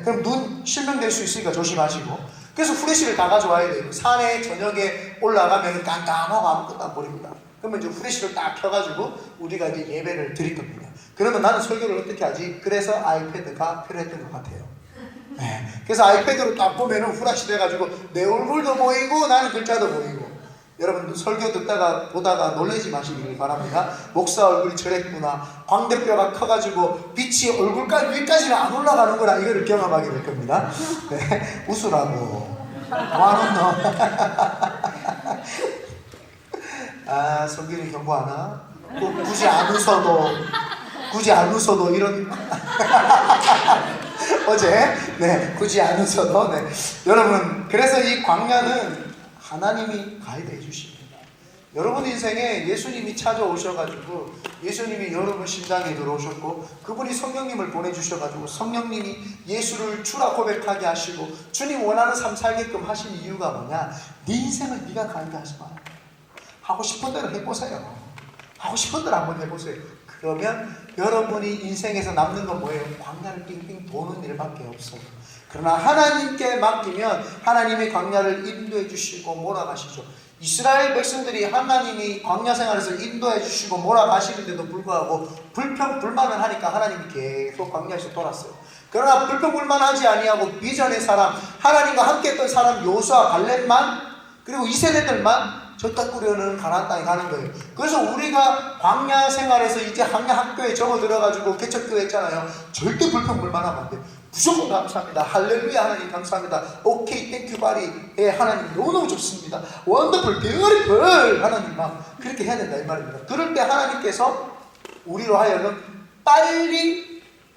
그럼 눈 실명될 수 있으니까 조심하시고. 그래서 후레쉬를 다 가져와야 돼요. 산에 저녁에 올라가면 깜깜하고 아무것도 안 보입니다. 그러면 이제 후레쉬를 딱 켜가지고 우리가 이제 예배를 드릴 겁니다. 그러면 나는 설교를 어떻게 하지? 그래서 아이패드가 필요했던 것 같아요. 그래서 아이패드로 딱 보면은 후레쉬 돼가지고 내 얼굴도 보이고 나는 글자도 보이고. 여러분 설교 보다가 놀라지 마시길 바랍니다. 목사 얼굴이 저랬구나. 광대뼈가 커가지고 빛이 위까지는 안 올라가는구나. 이거를 경험하게 될 겁니다. 웃으라고. 뭐하는 너? 성경이 경고하나? 굳이 안 웃어도 이런 어제 굳이 안 웃어도 여러분, 그래서 이 광야는 하나님이 가이드해 주십니다. 여러분 인생에 예수님이 찾아오셔가지고 예수님이 여러분 심장에 들어오셨고 그분이 성령님을 보내주셔가지고 성령님이 예수를 주라 고백하게 하시고 주님 원하는 삶 살게끔 하신 이유가 뭐냐? 네 인생을 네가 가이드하지 마라. 하고 싶은 대로 해보세요. 하고 싶은 대로 한번 해보세요. 그러면 여러분이 인생에서 남는 건 뭐예요? 광야를 빙빙 도는 일밖에 없어요. 그러나 하나님께 맡기면 하나님이 광야를 인도해 주시고 몰아가시죠. 이스라엘 백성들이 하나님이 광야 생활에서 인도해 주시고 몰아가시는데도 불구하고 불평불만을 하니까 하나님이 계속 광야에서 돌았어요. 그러나 불평불만하지 아니하고 비전의 사람, 하나님과 함께 했던 사람 요수아, 갈렙만, 그리고 이 세대들만 젖다 꾸려는 가나안 땅에 가는 거예요. 그래서 우리가 광야 생활에서 이제 광야 학교에 접어들어가지고 개척교회 했잖아요. 절대 불평불만하면 안 돼요. 무조건 감사합니다. 할렐루야 하나님 감사합니다. 오케이 땡큐 바리 하나님 너무너무 좋습니다. 원더풀 뷰티풀 하나님 막 그렇게 해야 된다 이 말입니다. 그럴 때 하나님께서 우리로 하여금 빨리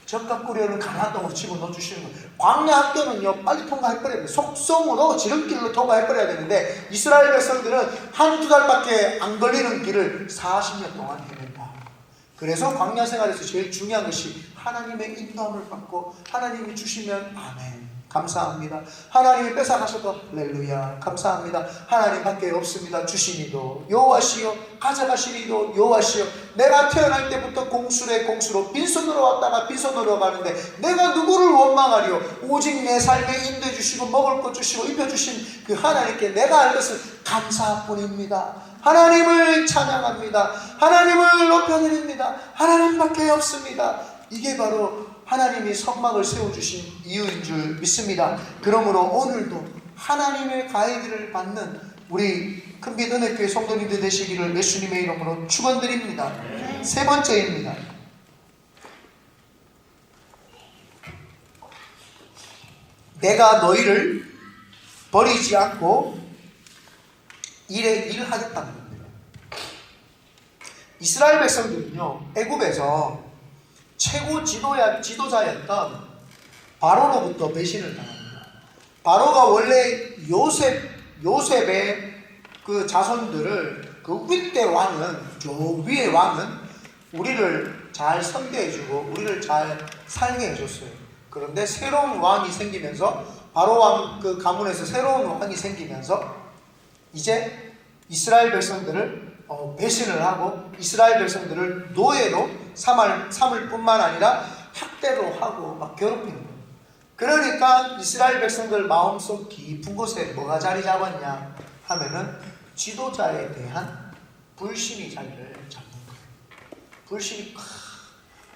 젖다 꾸려는 가나안 땅으로 집어넣어주시는 거예요. 광야 학교는요 빨리 통과해버려야 돼요. 속성으로 지름길로 통과해버려야 되는데 이스라엘 백성들은 한두 달밖에 안 걸리는 길을 40년 동안 해낸다. 그래서 광야 생활에서 제일 중요한 것이 하나님의 인도함을 받고 하나님이 주시면 아멘 감사합니다. 하나님이 뺏어가셔도 할렐루야 감사합니다. 하나님밖에 없습니다. 주시니도 여호와시요 가져가시니도 여호와시요. 내가 태어날 때부터 공수로 빈손으로 왔다가 빈손으로 가는데 내가 누구를 원망하리요? 오직 내 삶에 인도해 주시고 먹을 것 주시고 입혀주신 그 하나님께 내가 알 것은 감사뿐입니다. 하나님을 찬양합니다. 하나님을 높여드립니다. 하나님밖에 없습니다. 이게 바로 하나님이 선막을 세워주신 이유인 줄 믿습니다. 그러므로 오늘도 하나님의 가이드를 받는 우리 큰빛 은혜교회 성도님들 되시기를 예수님의 이름으로 축원드립니다. 세 번째입니다. 내가 너희를 버리지 않고 일하겠다는 겁니다. 이스라엘 백성들은요, 애굽에서 최고 지도자였던 바로로부터 배신을 당합니다. 바로가 원래 요셉의 그 자손들을, 그 윗대 왕은, 저 위의 왕은 우리를 잘 선대해주고 우리를 잘 살게 해줬어요. 그런데 새로운 왕이 생기면서, 바로 왕 그 가문에서 새로운 왕이 생기면서 이제 이스라엘 백성들을 배신을 하고 이스라엘 백성들을 노예로 삼을 뿐만 아니라 학대도 하고 막 괴롭히는 거예요. 그러니까 이스라엘 백성들 마음속 깊은 곳에 뭐가 자리 잡았냐 하면은 지도자에 대한 불신이 자리를 잡는 거예요. 불신이,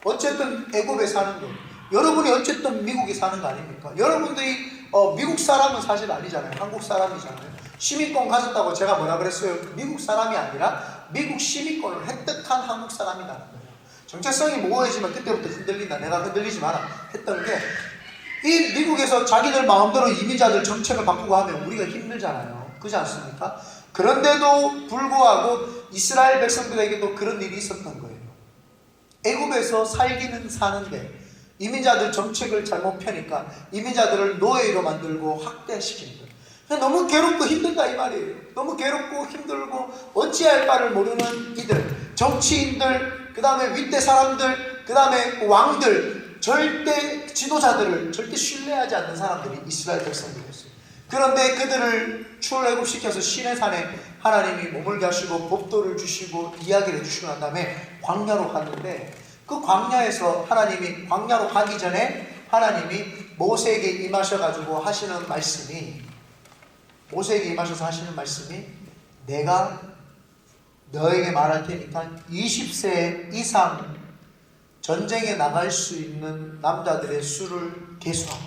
어쨌든 애굽에 사는 거, 여러분이 어쨌든 미국에 사는 거 아닙니까? 여러분들이 미국 사람은 사실 아니잖아요. 한국 사람이잖아요. 시민권 가졌다고 제가 뭐라 그랬어요? 미국 사람이 아니라 미국 시민권을 획득한 한국 사람이라는 거예요. 정체성이 모호해지면 그때부터 흔들린다. 내가 흔들리지 마라 했던 게, 이 미국에서 자기들 마음대로 이민자들 정책을 바꾸고 하면 우리가 힘들잖아요. 그렇지 않습니까? 그런데도 불구하고 이스라엘 백성들에게도 그런 일이 있었던 거예요. 애굽에서 살기는 사는데 이민자들 정책을 잘못 펴니까 이민자들을 노예로 만들고 학대시키는 거예요. 너무 괴롭고 힘들다 이 말이에요. 너무 괴롭고 힘들고 어찌할 바를 모르는 이들, 정치인들, 그 다음에 윗대 사람들, 그 다음에 왕들, 절대 지도자들을 절대 신뢰하지 않는 사람들이 이스라엘 백성들이었어요. 그런데 그들을 출애굽시켜서 시내산에 하나님이 머물게 하시고 법도를 주시고 이야기를 해주시고 난 다음에 광야로 갔는데, 그 광야에서 하나님이, 광야로 가기 전에 하나님이 모세에게 임하셔가지고 하시는 말씀이, 모세에게 임하셔서 하시는 말씀이, 내가 너에게 말할 테니까 20세 이상 전쟁에 나갈 수 있는 남자들의 수를 계수하라.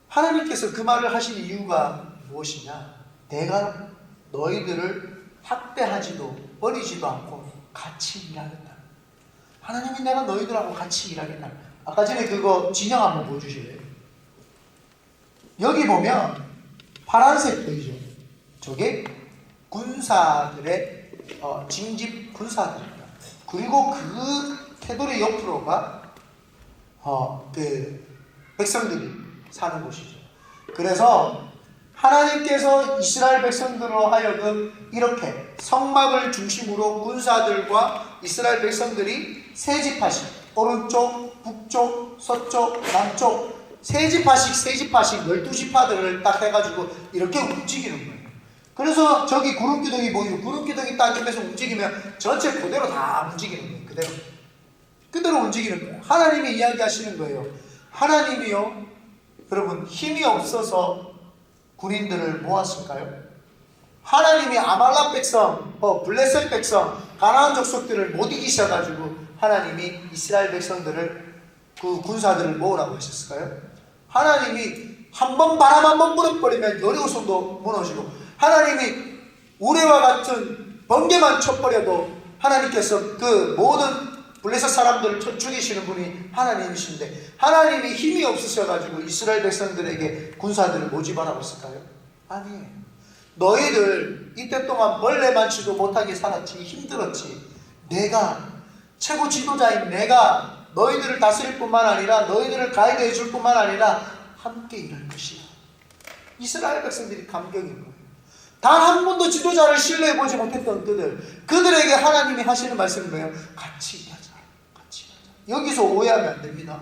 하나님께서 그 말을 하신 이유가 무엇이냐? 내가 너희들을 학대하지도 버리지도 않고 같이 일하겠다. 하나님이 내가 너희들하고 같이 일하겠다. 아까 전에 그거 진영 한번 보여주실래요? 여기 보면 파란색 보이죠? 저게 군사들의 징집 군사들입니다. 그리고 그 테두리 옆으로가 그 백성들이 사는 곳이죠. 그래서 하나님께서 이스라엘 백성들로 하여금 이렇게 성막을 중심으로 군사들과 이스라엘 백성들이 세 지파씩, 오른쪽, 북쪽, 서쪽, 남쪽 세 지파씩 12지파들을 딱 해가지고 이렇게 움직이는 거예요. 그래서 저기 구름기둥이 보이고, 구름기둥이 딱 옆에서 움직이면 전체 그대로 다 움직이는 거예요. 그대로 움직이는 거예요. 하나님이 이야기하시는 거예요. 하나님이요, 여러분, 힘이 없어서 군인들을 모았을까요? 하나님이 아말렉 백성, 블레셋 백성, 가나안 족속들을 못 이기셔가지고 하나님이 이스라엘 백성들을, 그 군사들을 모으라고 하셨을까요? 하나님이 한번 바람 한번 불어버리면 여리고성도 무너지고, 하나님이 우레와 같은 번개만 쳐버려도 하나님께서 그 모든 블레셋 사람들을 죽이시는 분이 하나님이신데, 하나님이 힘이 없으셔가지고 이스라엘 백성들에게 군사들을 모집하라고 했을까요? 아니에요. 너희들 이때 동안 벌레만 치도 못하게 살았지, 힘들었지. 내가, 최고 지도자인 내가 너희들을 다스릴 뿐만 아니라 너희들을 가이드해 줄 뿐만 아니라 함께 일할 것이야. 이스라엘 백성들이 감격인 거예요. 단 한 번도 지도자를 신뢰해 보지 못했던 그들에게 하나님이 하시는 말씀이 뭐예요? 같이 일하자. 여기서 오해하면 안 됩니다.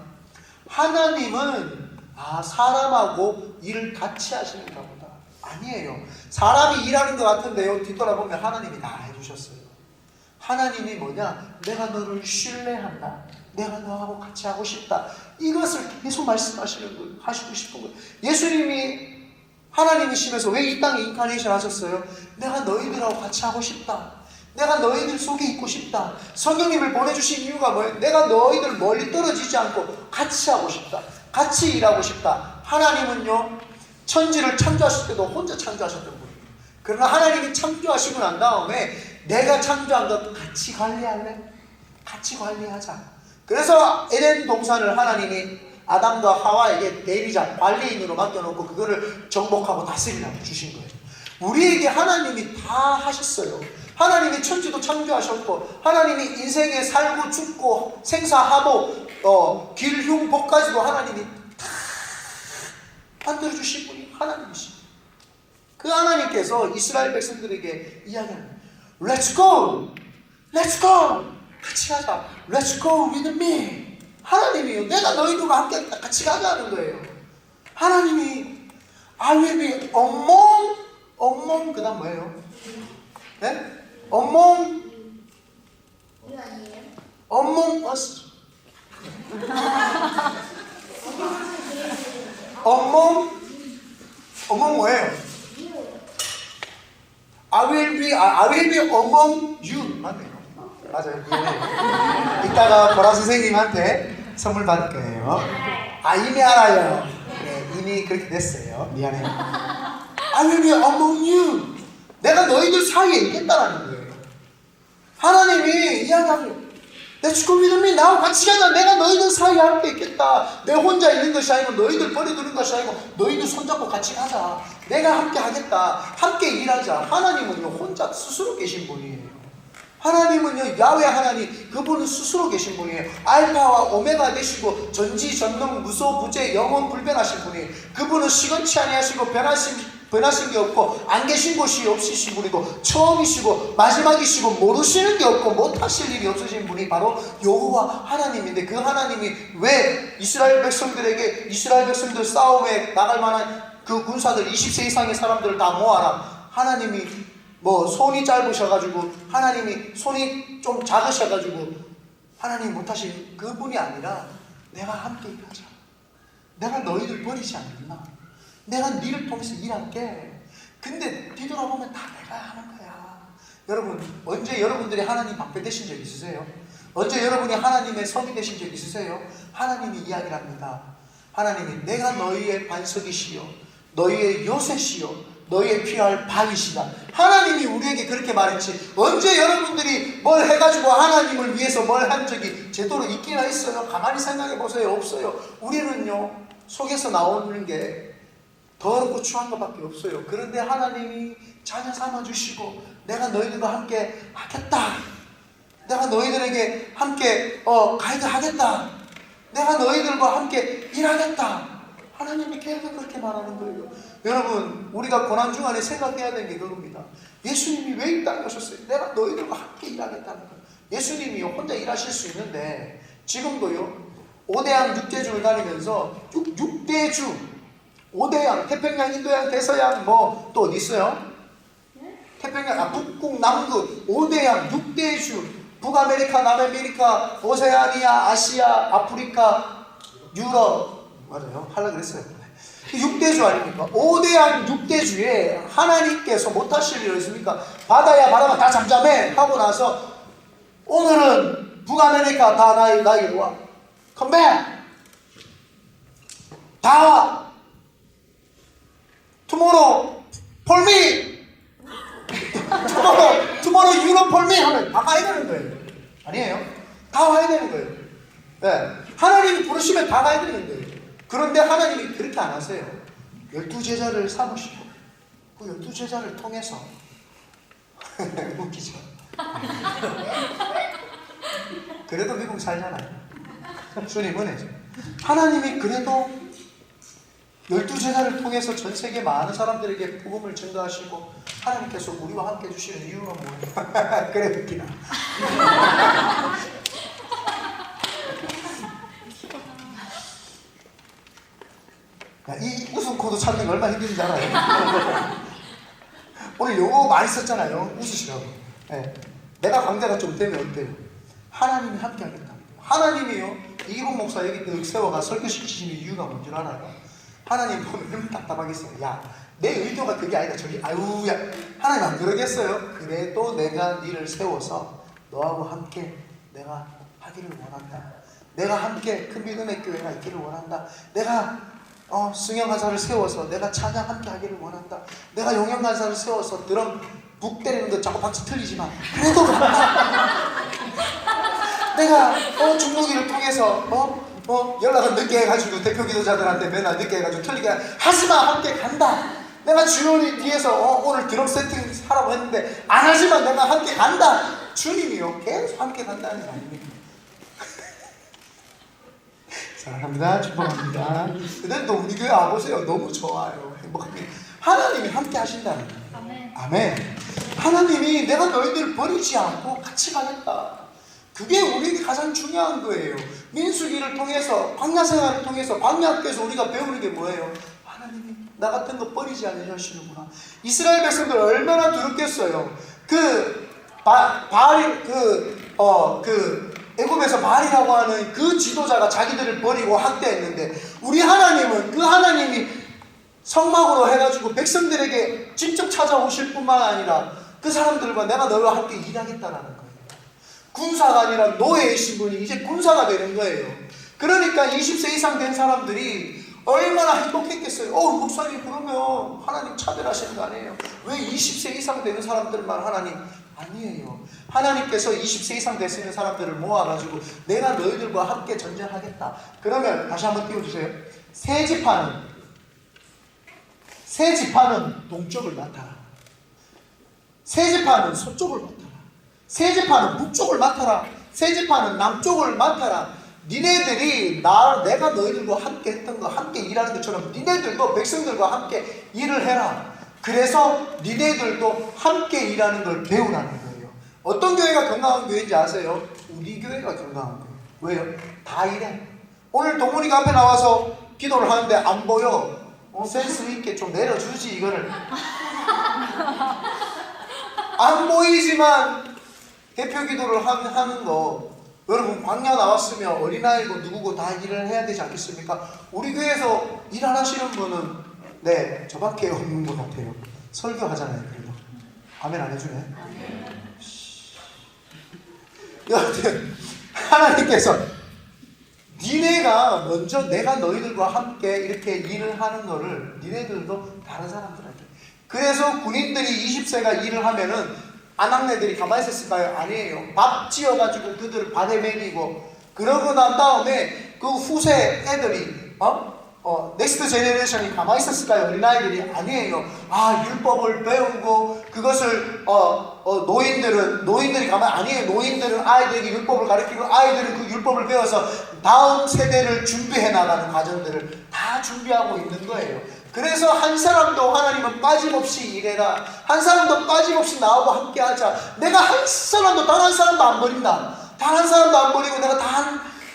하나님은 사람하고 일을 같이 하시는가 보다. 아니에요. 사람이 일하는 것 같은데요, 뒤돌아보면 하나님이 다 해주셨어요. 하나님이 뭐냐? 내가 너를 신뢰한다. 내가 너하고 같이 하고 싶다. 이것을 계속 말씀하시는 거예요. 하시고 싶은 거예요. 예수님이 하나님이시면서 왜 이 땅에 인카네이션 하셨어요? 내가 너희들하고 같이 하고 싶다. 내가 너희들 속에 있고 싶다. 성령님을 보내주신 이유가 뭐예요? 내가 너희들 멀리 떨어지지 않고 같이 하고 싶다. 같이 일하고 싶다. 하나님은요, 천지를 창조하실 때도 혼자 창조하셨던 분이에요. 그러나 하나님이 창조하시고 난 다음에 내가 창조한 것 같이 관리할래? 같이 관리하자. 그래서 에덴 동산을 하나님이 아담과 하와에게 대리자, 관리인으로 맡겨놓고 그거를 정복하고 다스리라고 주신 거예요. 우리에게 하나님이 다 하셨어요. 하나님이 천지도 창조하셨고 하나님이 인생에 살고 죽고 생사하복 길흉복까지도 하나님이 다 만들어주신 분이 하나님이십니다. 그 하나님께서 이스라엘 백성들에게 이야기합니다. Let's go! Let's go! 같이 가자. Let's go with me. 하나님이요. 내가 너희들과 함께 같이 가자는 거예요. 하나님이 I will be among 그 다음 뭐예요? 네? among us. among 뭐예요? I will be among you. 맞네요. 맞아요. 이따가 보라 선생님한테 선물 받을 거예요. 이미 알아요. 네, 이미 그렇게 됐어요. 미안해요. I will be among you. 내가 너희들 사이에 있겠다라는 거예요. 하나님이 이야기하면 Let's go with me. 나와 같이 가자. 내가 너희들 사이에 함께 있겠다. 내 혼자 있는 것이 아니고 너희들 버려두는 것이 아니고 너희들 손잡고 같이 가자. 내가 함께 하겠다. 함께 일하자. 하나님은요 혼자 스스로 계신 분이에요. 하나님은요 야훼 하나님 그분은 스스로 계신 분이에요. 알파와 오메가 되시고 전지전능 무소부재 영원 불변하신 분이에요. 그분은 시건치 아니하시고 변하신 게 없고 안 계신 곳이 없으신 분이고 처음이시고 마지막이시고 모르시는 게 없고 못하실 일이 없으신 분이 바로 여호와 하나님인데 그 하나님이 왜 이스라엘 백성들 싸움에 나갈 만한 그 군사들 20세 이상의 사람들을 다 모아라. 하나님이 손이 짧으셔가지고 하나님이 손이 좀 작으셔가지고 하나님 못하신 그분이 아니라 내가 함께 일하자. 내가 너희들 버리지 않는다. 내가 너희를 통해서 일할게. 근데 뒤돌아보면 다 내가 하는 거야. 여러분 언제 여러분들이 하나님 방패 되신 적 있으세요? 언제 여러분이 하나님의 성이 되신 적 있으세요? 하나님이 이야기를 합니다. 하나님이 내가 너희의 반석이시요 너희의 요새시요 너희의 피할 바위시다. 하나님이 우리에게 그렇게 말했지. 언제 여러분들이 뭘 해가지고 하나님을 위해서 뭘 한 적이 제대로 있기나 있어요? 가만히 생각해 보세요. 없어요. 우리는요 속에서 나오는 게 더럽고 추한 것밖에 없어요. 그런데 하나님이 자녀 삼아주시고 내가 너희들과 함께 하겠다. 내가 너희들에게 함께 가이드 하겠다. 내가 너희들과 함께 일하겠다. 하나님이 계속 그렇게 말하는 거예요. 여러분 우리가 고난중 안에 생각해야 되는 게 그겁니다. 예수님이 왜 이 땅에 오셨어요? 내가 너희들과 함께 일하겠다는 거예요. 예수님이 혼자 일하실 수 있는데 지금도요 5대양 6대주를 다니면서 6대주 5대양 태평양 인도양 대서양 또 어디 있어요? 태평양 북극 남극 5대양 6대주 북아메리카 남아메리카 오세아니아 아시아 아프리카 유럽 맞아요. 하려고 그랬어요. 6대주 아닙니까? 5대양 6대주에 하나님께서 못하실 일이 있습니까? 바다야 바다가 다 잠잠해 하고 나서 오늘은 북아메리카 다 나에게 와. 컴백! 다 와! 투모로우 폴미! 투모로우 유럽 폴미! 하면 다 가야 되는 거예요. 아니에요? 다 와야 되는 거예요. 네. 하나님이 부르시면 다 가야 되는 거예요. 그런데 하나님이 그렇게 안 하세요. 12제자를 삼으시고 그 12제자를 통해서 웃기죠. 그래도 미국 살잖아요. 주님 은혜죠. 하나님이 그래도 12제자를 통해서 전 세계 많은 사람들에게 복음을 전도하시고 하나님께서 우리와 함께 해주시는 이유가 뭐예요? 그래 웃기나. 이 웃음 코드 찾는 게 얼마나 힘든지 알아요? 오늘 영어 많이 썼잖아요. 웃으시라고. 네. 내가 강자가 좀 되면 어때요? 하나님이 함께 하겠다. 하나님이요 이기복 목사 여기 세워가 설교시키시는 이유가 뭔 줄 알아요? 하나님 보면 너무 답답하겠어요. 야, 내 의도가 그게 아니다. 저기 아유야 하나님 안 그러겠어요? 그래도 내가 니를 세워서 너하고 함께 내가 하기를 원한다. 내가 함께 큰 믿음의 교회가 있기를 원한다. 내가 승영 간사를 세워서 내가 찬양 함께 하기를 원한다. 내가 용영 간사를 세워서 드럼 북 때리는 거 자꾸 박수 틀리지만 그래도 내가 중국이를 통해서 연락은 늦게 해가지고 대표 기도자들한테 맨날 늦게 해가지고 틀리게 하지마 함께 간다. 내가 주연이 뒤에서 오늘 드럼 세팅 하라고 했는데 안 하지만 내가 함께 간다. 주님이요 계속 함께 간다는 거 아닙니까? 사랑합니다. 축복합니다. 근데 또 우리 교회 와보세요. 너무 좋아요. 행복합니다. 하나님이 함께 하신다는 거예요. 아멘. 아멘. 하나님이 내가 너희들 버리지 않고 같이 가겠다. 그게 우리에게 가장 중요한 거예요. 민수기를 통해서, 광야 생활을 통해서, 광야학교에서 우리가 배우는 게 뭐예요? 하나님이 나 같은 거 버리지 않으시는구나. 이스라엘 백성들 얼마나 두렵겠어요. 애굽에서 바알이라고 하는 그 지도자가 자기들을 버리고 학대했는데, 우리 하나님은 그 하나님이 성막으로 해가지고 백성들에게 직접 찾아오실 뿐만 아니라 그 사람들과 내가 너와 함께 일하겠다라는 거예요. 군사가 아니라 노예이신 분이 이제 군사가 되는 거예요. 그러니까 20세 이상 된 사람들이 얼마나 행복했겠어요. 목사님 그러면 하나님 차별하시는 거 아니에요? 왜 20세 이상 되는 사람들만 하나님? 아니에요. 하나님께서 20세 이상 되시는 사람들을 모아가지고 내가 너희들과 함께 전쟁하겠다. 그러면 다시 한번 띄워주세요. 세 지파는 동쪽을 맡아라. 세 지파는 서쪽을 맡아라. 세 지파는 북쪽을 맡아라. 세 지파는 남쪽을 맡아라. 니네들이 내가 너희들과 함께 했던 거, 함께 일하는 것처럼 니네들도 백성들과 함께 일을 해라. 그래서 니네들도 함께 일하는 걸 배우라는 거예요. 어떤 교회가 건강한 교회인지 아세요? 우리 교회가 건강한 교회. 왜요? 다 일해. 오늘 동훈이가 앞에 나와서 기도를 하는데 안 보여. 센스 있게 좀 내려주지 이거를. 안 보이지만 대표 기도를 하는 거, 여러분 광야 나왔으면 어린아이고 누구고 다 일을 해야 되지 않겠습니까? 우리 교회에서 일 안 하시는 분은 네 저밖에 없는 것 같아요. 설교하잖아요. 그래도 아멘 안 해주네. 여하튼 하나님께서 니네가 먼저 내가 너희들과 함께 이렇게 일을 하는 거를 니네들도 다른 사람들한테. 그래서 군인들이 20세가 일을 하면은 아낙네들이 가만히 있었을까요? 아니에요. 밥 지어가지고 그들을 밥에 먹이고, 그러고 난 다음에 그 후세 애들이 넥스트 제너레이션이 가만히 있었을까요? 어린아이들이? 아니에요. 율법을 배우고 그것을 노인들이 가만히, 아니에요. 노인들은 아이들에게 율법을 가르치고 아이들은 그 율법을 배워서 다음 세대를 준비해 나가는 과정들을 다 준비하고 있는 거예요. 그래서 한 사람도 하나님은 빠짐없이 일해라. 한 사람도 빠짐없이 나하고 함께 하자. 내가 한 사람도, 단 한 사람도 안 버린다. 단 한 사람도 안 버리고 내가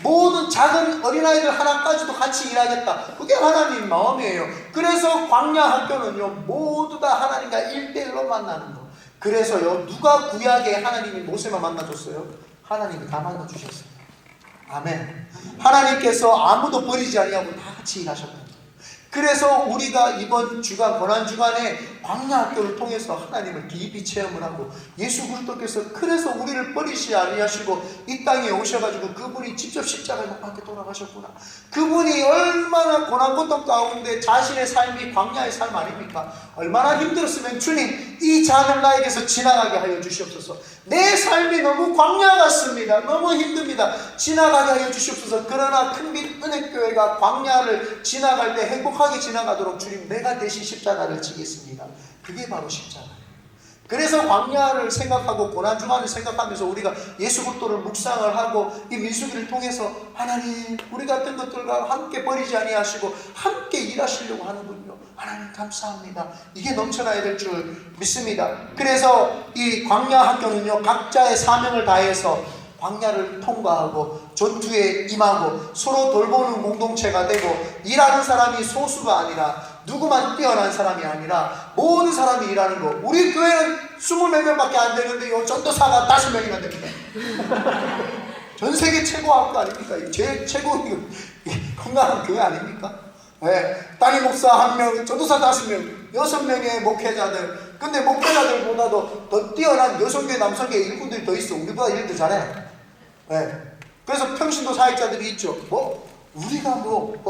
모든 작은 어린아이들 하나까지도 같이 일하겠다. 그게 하나님 마음이에요. 그래서 광야 학교는요, 모두 다 하나님과 1대1로 만나는 거. 그래서요, 누가 구약에 하나님이 모세만 만나줬어요? 하나님이 다 만나주셨어요. 아멘. 하나님께서 아무도 버리지 아니하고 다 같이 일하셨다. 그래서 우리가 이번 주간, 고난주간에 광야학교를 통해서 하나님을 깊이 체험을 하고, 예수 그리스도께서 그래서 우리를 버리시 아니하시고 이 땅에 오셔가지고 그분이 직접 십자가에 못 박혀 돌아가셨구나. 그분이 얼마나 고난 고통 가운데 자신의 삶이 광야의 삶 아닙니까? 얼마나 힘들었으면 주님 이 잔을 나에게서 지나가게 하여 주시옵소서. 내 삶이 너무 광야 같습니다. 너무 힘듭니다. 지나가게 하여 주시옵소서. 그러나 큰빛 은혜교회가 광야를 지나갈 때 행복하게 지나가도록 주님 내가 대신 십자가를 지겠습니다. 그게 바로 십자가예요. 그래서 광야를 생각하고 고난주간을 생각하면서 우리가 예수 그리스도를 묵상을 하고 이 민수기를 통해서 하나님 우리 같은 것들과 함께 버리지 아니하시고 함께 일하시려고 하는군요. 하나님 감사합니다. 이게 넘쳐나야 될 줄 믿습니다. 그래서 이 광야 학교는요, 각자의 사명을 다해서 광야를 통과하고 전투에 임하고 서로 돌보는 공동체가 되고, 일하는 사람이 소수가 아니라 누구만 뛰어난 사람이 아니라 모든 사람이 일하는 거. 우리 교회는 20몇 명밖에 안 되는데요, 전도사가 5명이나 됩니다. 전 세계 최고 학교 아닙니까? 제일 최고 건강한 교회 아닙니까? 네. 담임 목사 1명, 전도사 5명, 6명의 목회자들. 근데 목회자들보다도 더 뛰어난 여성계, 남성계 일꾼들이 더 있어. 우리보다 일 더 잘해. 네. 그래서 평신도 사역자들이 있죠. 우리가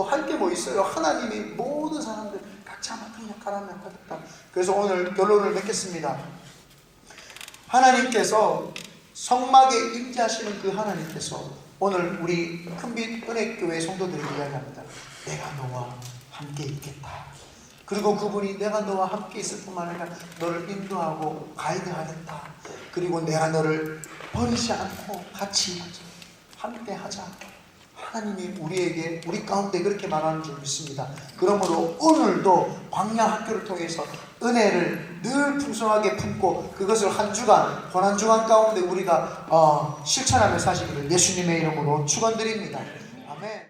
할 게 뭐 있어요? 하나님이 모든 사람들 각자 맡은 역할을 하면 하겠다. 그래서 오늘 결론을 맺겠습니다. 하나님께서 성막에 임재하시는 그 하나님께서 오늘 우리 큰빛 은혜교회 성도들에게 이야기합니다. 내가 너와 함께 있겠다. 그리고 그분이 내가 너와 함께 있을 뿐만 아니라 너를 인도하고 가이드하겠다. 그리고 내가 너를 버리지 않고 같이 하자. 함께 하자. 하나님이 우리에게 우리 가운데 그렇게 말하는 줄 믿습니다. 그러므로 오늘도 광야 학교를 통해서 은혜를 늘 풍성하게 품고 그것을 한 주간 고난 주간 가운데 우리가 실천하며 사시기를 예수님의 이름으로 축원드립니다. 아멘.